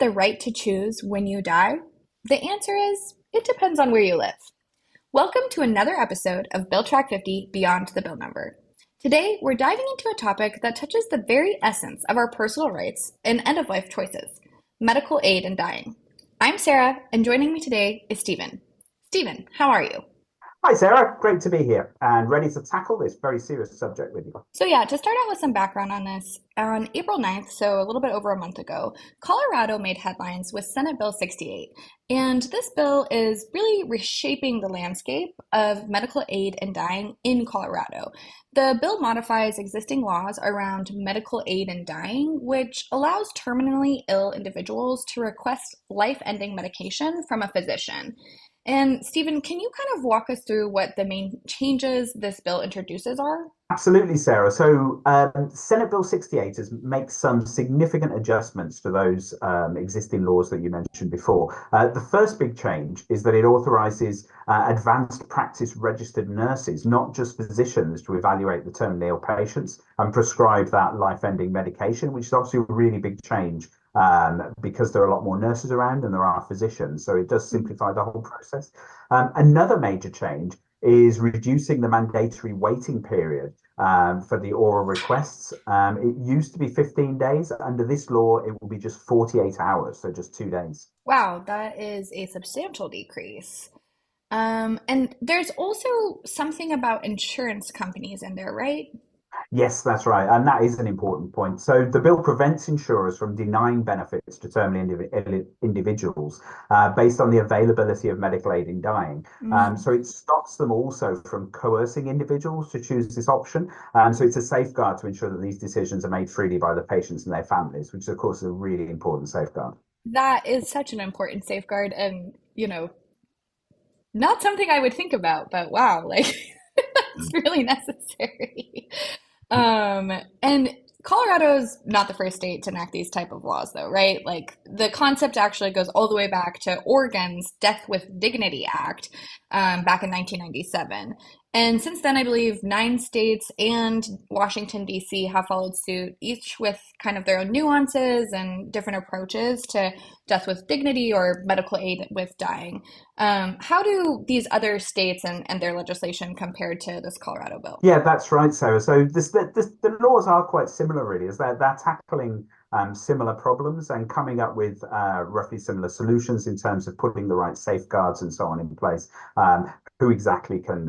the right to choose when you die? The answer is it depends on where you live. Welcome to another episode of Bill Track 50 Beyond the Bill Number. Today, we're diving into a topic that touches the very essence of our personal rights and end of life choices medical aid in dying. I'm Sarah, and joining me today is Stephen. Stephen, how are you? Hi, Sarah. Great to be here and ready to tackle this very serious subject with you. To start out with some background on this, on April 9th, so a little bit over a month ago, Colorado made headlines with Senate Bill 68. And this bill is really reshaping the landscape of medical aid in dying in Colorado. The bill modifies existing laws around medical aid in dying, which allows terminally ill individuals to request life-ending medication from a physician. And Stephen, can you kind of walk us through what the main changes this bill introduces are? Absolutely, Sarah. So, Senate Bill 68 makes some significant adjustments to those existing laws that you mentioned before. The first big change is that it authorizes advanced practice registered nurses, not just physicians, to evaluate the terminally ill patients and prescribe that life-ending medication, which is obviously a really big change because there are a lot more nurses around than there are physicians. So it does simplify the whole process. Another major change is reducing the mandatory waiting period for the oral requests. It used to be 15 days. Under this law, it will be just 48 hours, so just 2 days. Wow, that is a substantial decrease. And there's also something about insurance companies in there, right? Yes, that's right. And that is an important point. So the bill prevents insurers from denying benefits to terminally individuals based on the availability of medical aid in dying. Mm. So it stops them also from coercing individuals to choose this option. So it's a safeguard to ensure that these decisions are made freely by the patients and their families, which of course is a really important safeguard. That is such an important safeguard and, not something I would think about, but wow, like it's really necessary. Um, and Colorado's not the first state to enact these type of laws, though, right? Like the concept actually goes all the way back to Oregon's Death with Dignity Act back in 1997. And since then, I believe nine states and Washington, D.C. have followed suit, each with kind of their own nuances and different approaches to death with dignity or medical aid with dying. How do these other states and their legislation compare to this Colorado bill? Yeah, that's right, Sarah. So the laws are quite similar, really, is that they're tackling similar problems and coming up with roughly similar solutions in terms of putting the right safeguards and so on in place. Who exactly can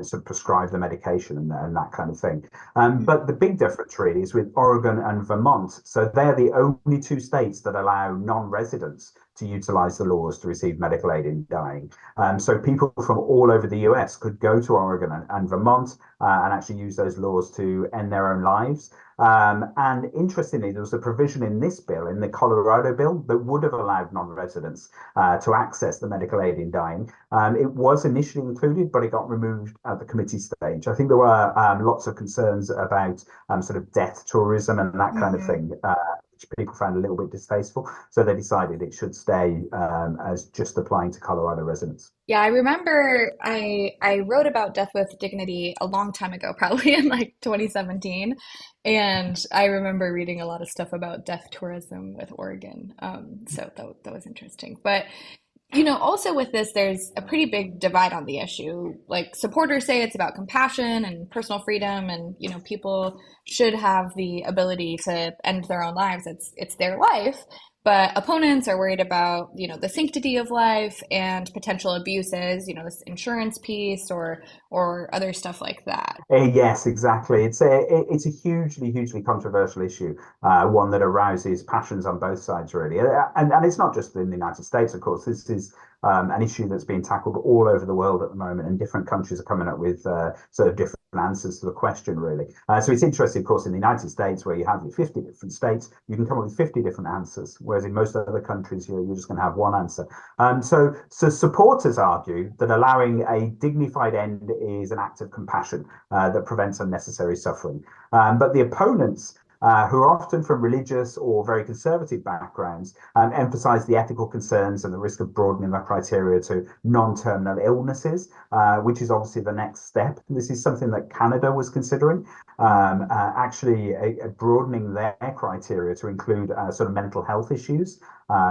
sort of prescribe the medication and that kind of thing. But the big difference really is with Oregon and Vermont. So they're the only two states that allow non-residents to utilize the laws to receive medical aid in dying. So people from all over the US could go to Oregon and Vermont and actually use those laws to end their own lives. And interestingly, there was a provision in this bill, in the Colorado bill, that would have allowed non-residents to access the medical aid in dying. It was initially included, but it got removed at the committee stage. I think there were lots of concerns about sort of death tourism and that kind of Mhm. thing, which people found a little bit distasteful. So they decided it should stay as just applying to Colorado residents. Yeah, I remember I wrote about Death with Dignity a long time ago, probably in like 2017, and I remember reading a lot of stuff about death tourism with Oregon. So that was interesting. But also with this, there's a pretty big divide on the issue. Like supporters say it's about compassion and personal freedom, and people should have the ability to end their own lives. It's their life. But opponents are worried about, the sanctity of life and potential abuses, this insurance piece or other stuff like that. Yes, exactly. It's a hugely controversial issue, one that arouses passions on both sides, really. And it's not just in the United States, of course. This is an issue that's being tackled all over the world at the moment, and different countries are coming up with sort of different answers to the question, really. So it's interesting, of course, in the United States, where you have your 50 different states, you can come up with 50 different answers, whereas in most other countries, you're just going to have one answer. So supporters argue that allowing a dignified end is an act of compassion that prevents unnecessary suffering. But the opponents who are often from religious or very conservative backgrounds, emphasize the ethical concerns and the risk of broadening that criteria to non-terminal illnesses, which is obviously the next step. This is something that Canada was considering, actually broadening their criteria to include sort of mental health issues.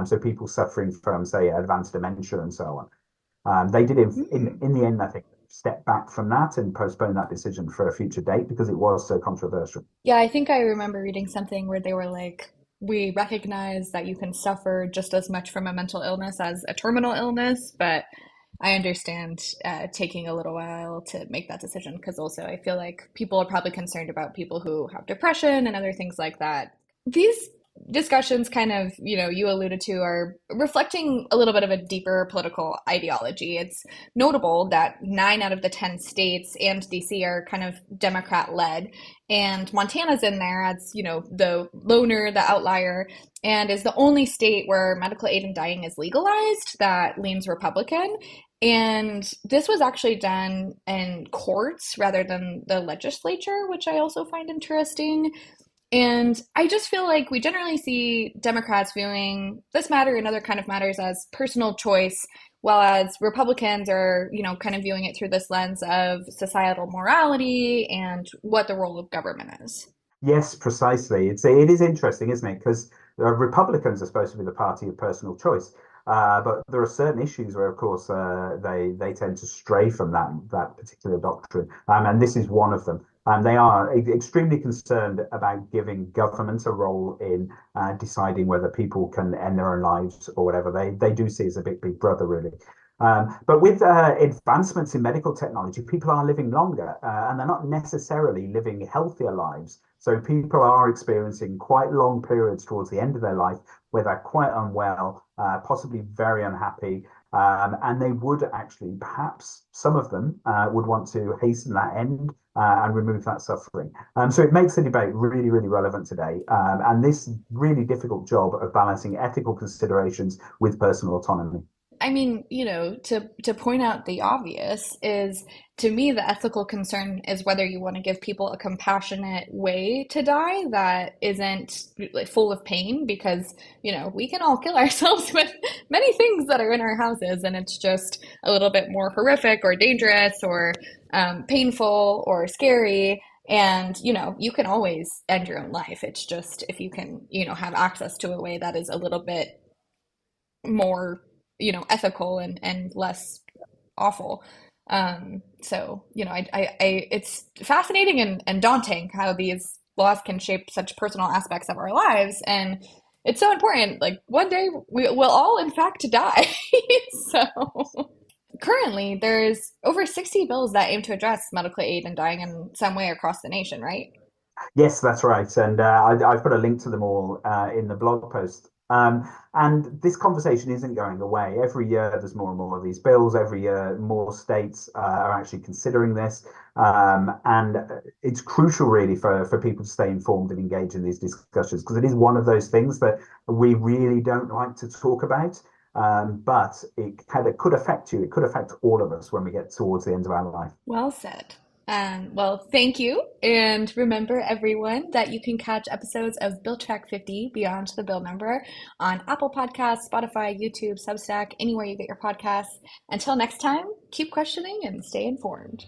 So people suffering from, say, advanced dementia and so on. They did Mm. in the end, I think, step back from that and postpone that decision for a future date because it was so controversial. Yeah, I think I remember reading something where they were like, we recognize that you can suffer just as much from a mental illness as a terminal illness, but I understand taking a little while to make that decision because also I feel like people are probably concerned about people who have depression and other things like that. These discussions kind of, you alluded to are reflecting a little bit of a deeper political ideology. It's notable that 9 out of the 10 states and DC are kind of Democrat led, and Montana's in there as, the loner, the outlier, and is the only state where medical aid in dying is legalized that leans Republican. And this was actually done in courts rather than the legislature, which I also find interesting. And I just feel like we generally see Democrats viewing this matter and other kind of matters as personal choice, while as Republicans are, kind of viewing it through this lens of societal morality and what the role of government is. Yes, precisely. It is interesting, isn't it? Because Republicans are supposed to be the party of personal choice, but there are certain issues where, of course, they tend to stray from that particular doctrine, and this is one of them. And they are extremely concerned about giving government a role in deciding whether people can end their own lives or whatever. They do see as a big brother, really. But with advancements in medical technology, people are living longer and they're not necessarily living healthier lives. So people are experiencing quite long periods towards the end of their life where they're quite unwell, possibly very unhappy. And they would actually, perhaps some of them would want to hasten that end and remove that suffering. So it makes the debate really, really relevant today. And this really difficult job of balancing ethical considerations with personal autonomy. I mean, to point out the obvious is, to me, the ethical concern is whether you want to give people a compassionate way to die that isn't like full of pain, because, we can all kill ourselves with many things that are in our houses, and it's just a little bit more horrific or dangerous or painful or scary. And, you can always end your own life. It's just if you can, have access to a way that is a little bit more ethical and less awful. So it's fascinating and daunting how these laws can shape such personal aspects of our lives, and it's so important. Like one day we will all in fact die. So currently there's over 60 bills that aim to address medical aid and dying in some way across the nation, right? Yes, that's right. And I've put a link to them all in the blog post. And this conversation isn't going away. Every year, there's more and more of these bills. Every year, more states are actually considering this. And it's crucial, really, for people to stay informed and engage in these discussions because it is one of those things that we really don't like to talk about. But it could affect you. It could affect all of us when we get towards the end of our life. Well said. Well, thank you. And remember, everyone, that you can catch episodes of Bill Track 50 Beyond the Bill Number on Apple Podcasts, Spotify, YouTube, Substack, anywhere you get your podcasts. Until next time, keep questioning and stay informed.